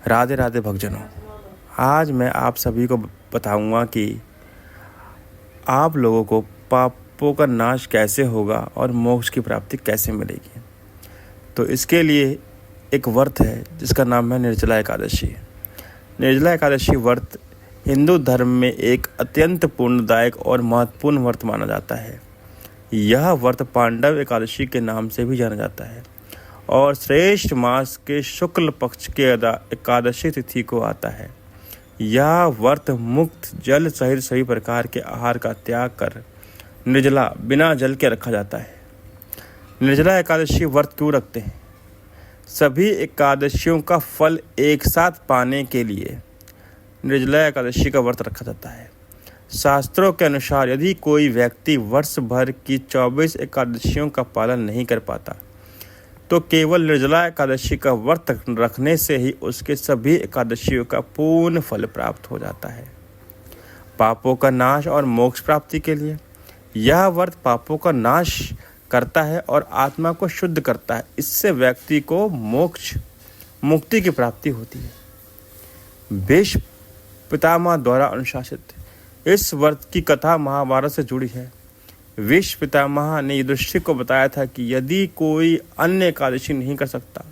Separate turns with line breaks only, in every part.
राधे राधे भक्तजनों, आज मैं आप सभी को बताऊंगा कि आप लोगों को पापों का नाश कैसे होगा और मोक्ष की प्राप्ति कैसे मिलेगी। तो इसके लिए एक व्रत है जिसका नाम है निर्जला एकादशी। निर्जला एकादशी व्रत हिंदू धर्म में एक अत्यंत पुण्यदायक और महत्वपूर्ण व्रत माना जाता है। यह व्रत पांडव एकादशी के नाम से भी जाना जाता है और श्रेष्ठ मास के शुक्ल पक्ष के एकादशी तिथि को आता है। यह व्रत मुक्त जल सहित सभी प्रकार के आहार का त्याग कर निर्जला बिना जल के रखा जाता है। निर्जला एकादशी व्रत क्यों रखते हैं? सभी एकादशियों का फल एक साथ पाने के लिए निर्जला एकादशी का व्रत रखा जाता है। शास्त्रों के अनुसार यदि कोई व्यक्ति वर्ष भर की 24 एकादशियों का पालन नहीं कर पाता तो केवल निर्जला एकादशी का व्रत रखने से ही उसके सभी एकादशियों का पूर्ण फल प्राप्त हो जाता है। पापों का नाश और मोक्ष प्राप्ति के लिए यह व्रत पापों का नाश करता है और आत्मा को शुद्ध करता है। इससे व्यक्ति को मोक्ष मुक्ति की प्राप्ति होती है। भीष्म पितामह द्वारा अनुशासित इस व्रत की कथा महाभारत से जुड़ी है। भीष्म पितामह ने युधिष्ठिर को बताया था कि यदि कोई अन्य एकादशी नहीं कर सकता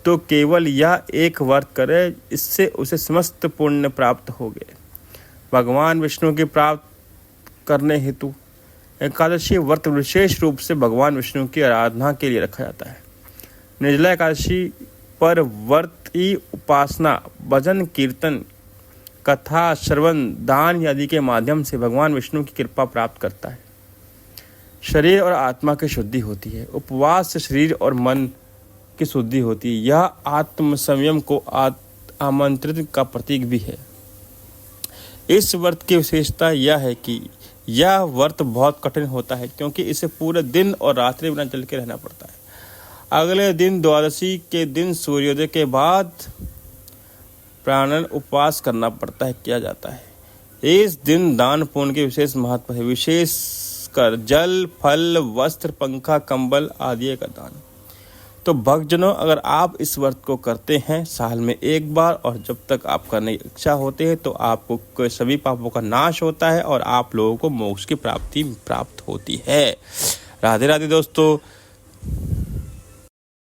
तो केवल यह एक व्रत करे, इससे उसे समस्त पुण्य प्राप्त हो गए। भगवान विष्णु की प्राप्त करने हेतु एकादशी व्रत विशेष रूप से भगवान विष्णु की आराधना के लिए रखा जाता है। निर्जला एकादशी पर व्रत की उपासना भजन कीर्तन कथा श्रवण दान आदि के माध्यम से भगवान विष्णु की कृपा प्राप्त करता है। शरीर और आत्मा की शुद्धि होती है। उपवास से शरीर और मन की शुद्धि होती है। यह आत्म संयम को आमंत्रित का प्रतीक भी है। इस व्रत की विशेषता यह है कि यह व्रत बहुत कठिन होता है क्योंकि इसे पूरे दिन और रात्रि बिना जल के रहना पड़ता है। अगले दिन द्वादशी के दिन सूर्योदय के बाद प्राणन उपवास करना पड़ता है किया जाता है। इस दिन दान पुण्य के विशेष महत्व है, विशेषकर जल फल वस्त्र पंखा कंबल आदि का दान। तो भक्तजनों, अगर आप इस व्रत को करते हैं साल में एक बार और जब तक आप करने की इच्छा होती है तो आपको सभी पापों का नाश होता है और आप लोगों को मोक्ष की प्राप्ति प्राप्त होती है। राधे राधे दोस्तों।